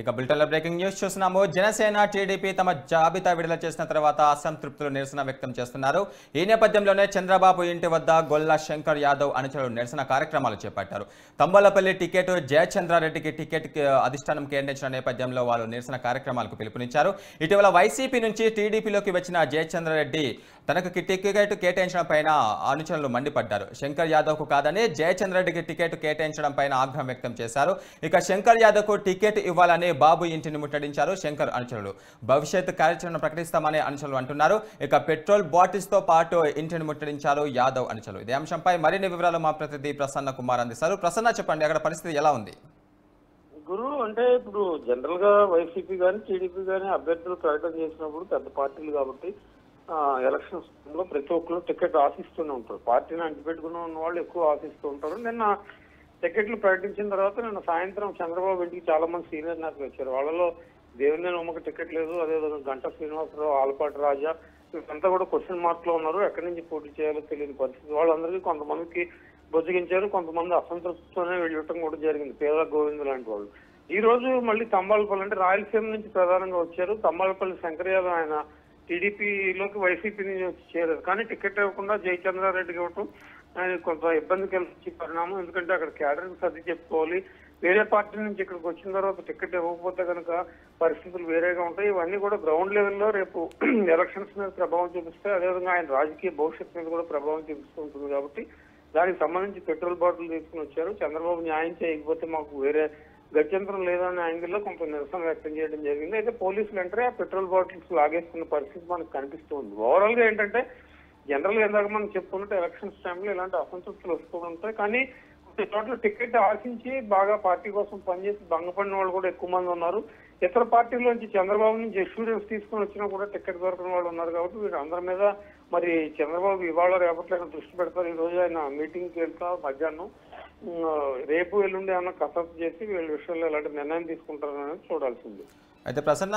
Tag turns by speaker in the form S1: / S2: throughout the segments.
S1: ఇక బులెటిన్లో breaking news చూస్తున్నాము. జనసేన టీడీపీ తమ జాబితా విడుదల చేసిన తర్వాత అసంతృప్తులు నిరసన వ్యక్తం చేస్తున్నారు. ఈ నేపథ్యంలోనే చంద్రబాబు ఇంటి వద్ద గొల్ల శంకర్ యాదవ్ అనుచరులు నిరసన కార్యక్రమాలు చేపట్టారు. తంబలపల్లి టికెట్ జయచంద్రారెడ్డికి టికెట్ అధిష్టానం కేటాయించిన నేపథ్యంలో వాళ్ళు నిరసన కార్యక్రమాలకు పిలుపునిచ్చారు. ఇటీవల వైసీపీ నుంచి టీడీపీలోకి వచ్చిన జయచంద్రారెడ్డి తనకు టికెట్ కేటాయించడం పైన అనుచరులు మండిపడ్డారు. శంకర్ యాదవ్కు కాదని జయచంద్రారెడ్డికి టికెట్ కేటాయించడం పైన ఆగ్రహం వ్యక్తం చేశారు. ఇక శంకర్ యాదవ్కు టికెట్ ఇవ్వాలని బాబు ఇంటిని ముట్టడించారు శంకర్ అనుచరులు. భవిష్యత్ కార్యాచరణ ప్రకటిస్తామని అనుచరులు అంటున్నారు. ఇక పెట్రోల్ బాటిల్స్ తో పాటు ఇంటిని ముట్టడించారు యాదవ్ అనుచరులు. ఇదే అంశంపై మరిన్ని వివరాలు మా ప్రతినిధి ప్రసన్న కుమార్ అందిస్తారు. ప్రసన్న, చెప్పండి, అక్కడ పరిస్థితి ఎలా ఉంది?
S2: గురు, అంటే ఇప్పుడు జనరల్ గా వైసీపీ గానీ టీడీపీ గానీ అభ్యర్థులు ప్రకటన చేసినప్పుడు పెద్ద పార్టీలు కాబట్టి ఎలక్షన్స్ లో ప్రతి ఒక్కరు టికెట్ ఆశిస్తూనే ఉంటారు. పార్టీని అంటిపెట్టుకుని ఉన్న వాళ్ళు ఎక్కువ ఆశిస్తూ ఉంటారు. నిన్న టికెట్లు ప్రకటించిన తర్వాత నిన్న సాయంత్రం చంద్రబాబు ఇంటికి చాలా మంది సీనియర్ నేతలు వచ్చారు. వాళ్ళలో దేవినేని ఉమ్మకి టికెట్ లేదు, అదేవిధంగా గంటా శ్రీనివాసరావు, ఆలపాటి రాజా వీళ్ళంతా కూడా క్వశ్చన్ మార్క్ లో ఉన్నారు. ఎక్కడి నుంచి పోటీ చేయాలో తెలియని పరిస్థితి. వాళ్ళందరికీ కొంతమందికి బొజ్జగించారు, కొంతమంది అసంతృప్తితోనే వెళ్ళటం కూడా జరిగింది. పేద గోవింద్ లాంటి వాళ్ళు ఈ రోజు మళ్ళీ తంబాలపల్లి, అంటే రాయలసీమ నుంచి ప్రధానంగా వచ్చారు. తంబాలపల్లి శంకర్ యాదవ్ ఆయన టీడీపీలోకి వైసీపీ నుంచి వచ్చి చేరారు. కానీ టికెట్ ఇవ్వకుండా జయచంద్రారెడ్డికి ఇవ్వటం ఆయన కొంత ఇబ్బంది కలిగించే పరిణామం. ఎందుకంటే అక్కడ క్యాడర్కి సర్ది చెప్పుకోవాలి. వేరే పార్టీ నుంచి ఇక్కడికి వచ్చిన తర్వాత టికెట్ ఇవ్వకపోతే కనుక పరిస్థితులు వేరేగా ఉంటాయి. ఇవన్నీ కూడా గ్రౌండ్ లెవెల్లో రేపు ఎలక్షన్స్ మీద ప్రభావం చూపిస్తాయి. అదేవిధంగా ఆయన రాజకీయ భవిష్యత్తు మీద కూడా ప్రభావం చూపిస్తూ ఉంటుంది. కాబట్టి దానికి సంబంధించి పెట్రోల్ బాటిల్ తీసుకుని వచ్చారు. చంద్రబాబు న్యాయం చేయకపోతే మాకు వేరే గత్యంతరం లేదనే యాంగిల్లో కొంత నిరసన వ్యక్తం చేయడం జరిగింది. అయితే పోలీసులు అంటే ఆ పెట్రోల్ బాటిల్స్ లాగేస్తున్న పరిస్థితి మనకు కనిపిస్తుంది. ఓవరాల్ గా ఏంటంటే జనరల్ గా ఇందాక మనం చెప్పుకున్నట్టు ఎలక్షన్స్ టైంలో ఇలాంటి అసంతృప్తులు వస్తూ ఉంటాయి. కానీ కొన్ని చోట్ల టికెట్ ఆశించి బాగా పార్టీ కోసం పనిచేసి భంగపడిన వాళ్ళు కూడా ఎక్కువ మంది ఉన్నారు. ఇతర పార్టీలోంచి చంద్రబాబు నుంచి ఎక్స్పీరియన్స్ తీసుకుని వచ్చినా కూడా టికెట్ దొరకని వాళ్ళు ఉన్నారు. కాబట్టి వీళ్ళందరి మీద మరి చంద్రబాబు ఇవాళ రేపట్లైనా దృష్టి పెడతారు. ఈ రోజు ఆయన మీటింగ్కి వెళ్తారు మధ్యాహ్నం. రేపు ఎల్లుండి ఏమన్నా కసరత్తు చేసి వీళ్ళ విషయంలో ఎలాంటి నిర్ణయం తీసుకుంటారనేది చూడాల్సింది.
S1: అయితే ప్రసన్న,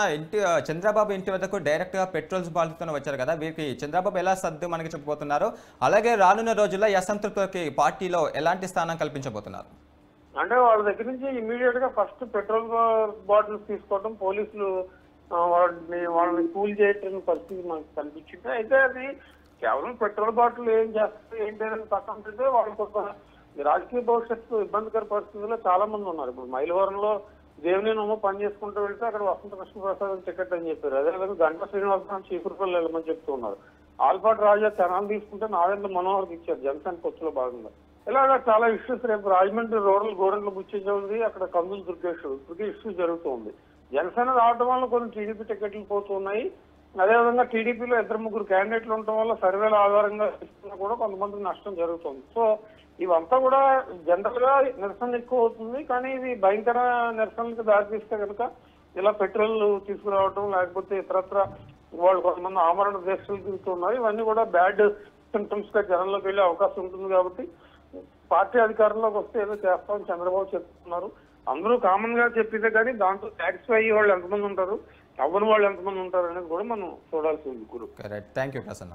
S1: చంద్రబాబు ఇంటి వద్దకు డైరెక్ట్ గా పెట్రోల్స్ బాటిల్తో వచ్చారు కదా, వీరికి చంద్రబాబు ఎలా సర్దు మనకి చెప్పబోతున్నారు? అలాగే రానున్న రోజుల్లో ఈ అసంతృప్తికి పార్టీలో ఎలాంటి స్థానం కల్పించబోతున్నారు?
S2: అంటే వాళ్ళ దగ్గర నుంచి ఇమీడియట్ గా ఫస్ట్ పెట్రోల్ బాటిల్స్ తీసుకోవడం, పోలీసులు వాళ్ళని కూల్ చేయటం పరిస్థితి మనకు కనిపించింది. అయితే అది కేవలం పెట్రోల్ బాటిల్ ఏం చేస్తుంది ఏంటి పక్కన ఉంటే వాళ్ళకి రాజకీయ భవిష్యత్తు ఇబ్బందికర పరిస్థితుల్లో చాలా మంది ఉన్నారు. ఇప్పుడు మైలవరంలో దేవినేని ఉమ్మ పని చేసుకుంటూ వెళ్తే అక్కడ వసంత కృష్ణప్రసాద్ టికెట్ అని చెప్పారు. అదేవిధంగా గంటా శ్రీనివాసరావు చీపురుపల్లి వెళ్ళమని చెప్తూ ఉన్నారు. ఆల్పాటి రాజా తెనాలు తీసుకుంటే నాగేంద్ర మనోహర్కి ఇచ్చారు జనసేన పొత్తులో భాగంగా. ఇలాగా చాలా ఇష్యూస్ రేపు రాజమండ్రి రూరల్ గోరెంట్ల బుచ్చించే ఉంది, అక్కడ కందులు దుర్గేష్ ఇష్యూ జరుగుతుంది. జనసేన రావడం వల్ల కొన్ని టీడీపీ టికెట్లు పోతున్నాయి. అదేవిధంగా టీడీపీలో 2-3 క్యాండిడేట్లు ఉండటం వల్ల సర్వేల ఆధారంగా ఇస్తున్నా కూడా కొంతమందికి నష్టం జరుగుతుంది. సో ఇవంతా కూడా జనరల్ గా నిరసన ఎక్కువ అవుతుంది. కానీ ఇది భయంకర నిరసనలకు దారితీస్తే కనుక ఇలా పెట్రోల్ తీసుకురావడం, లేకపోతే ఇతరత్ర వాళ్ళు కొంతమంది ఆమరణ దీక్షలు తిరుగుతున్నారు. ఇవన్నీ కూడా బ్యాడ్ సింటమ్స్ గా జనంలోకి వెళ్లే అవకాశం ఉంటుంది. కాబట్టి పార్టీ అధికారంలోకి వస్తే ఏదో చేస్తామని చంద్రబాబు చెప్తున్నారు. అందరూ కామన్ గా చెప్పితే కానీ దాంతో సాటిస్ఫై అయ్యే వాళ్ళు ఎంతమంది ఉంటారు, అవ్వని వాళ్ళు ఎంతమంది ఉంటారు అనేది కూడా మనం చూడాల్సి ఉంది. గురు,
S1: థ్యాంక్ యూ ప్రసన్న.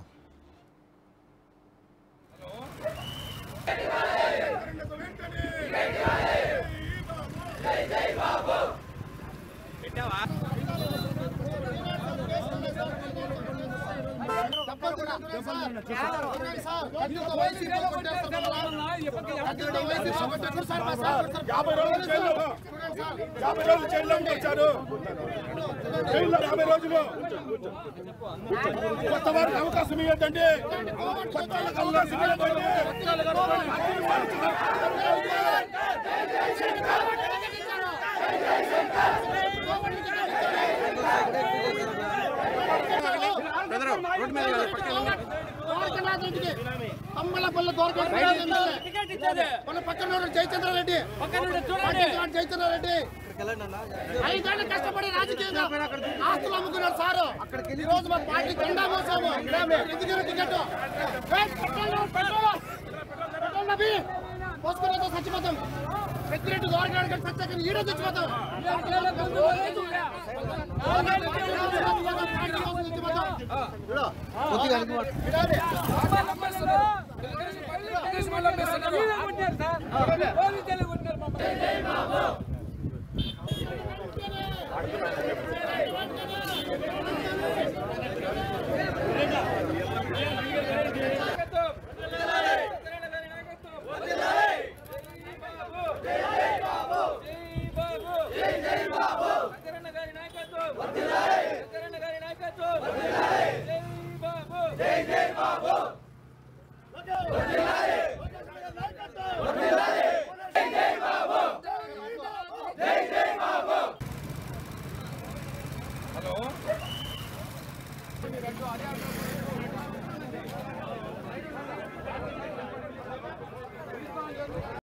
S3: కొత్త వారికి అవకాశం ఇవ్వద్దండి. పక్కన జయచంద్రారెడ్డి 5 ఏళ్ళు కష్టపడి రాజకీయంగా ఆస్తులు అమ్ముకున్నారు సారు. ఈ రోజు మా పార్టీ జెండా మోసాము. పోసుకున్న చచ్చిపోతాం. పెద్దిరెడ్డి గవర్నమెంట్ సత్యాగ్రహం ఈ రోజు చచ్చిపోతాం. చేయాలి.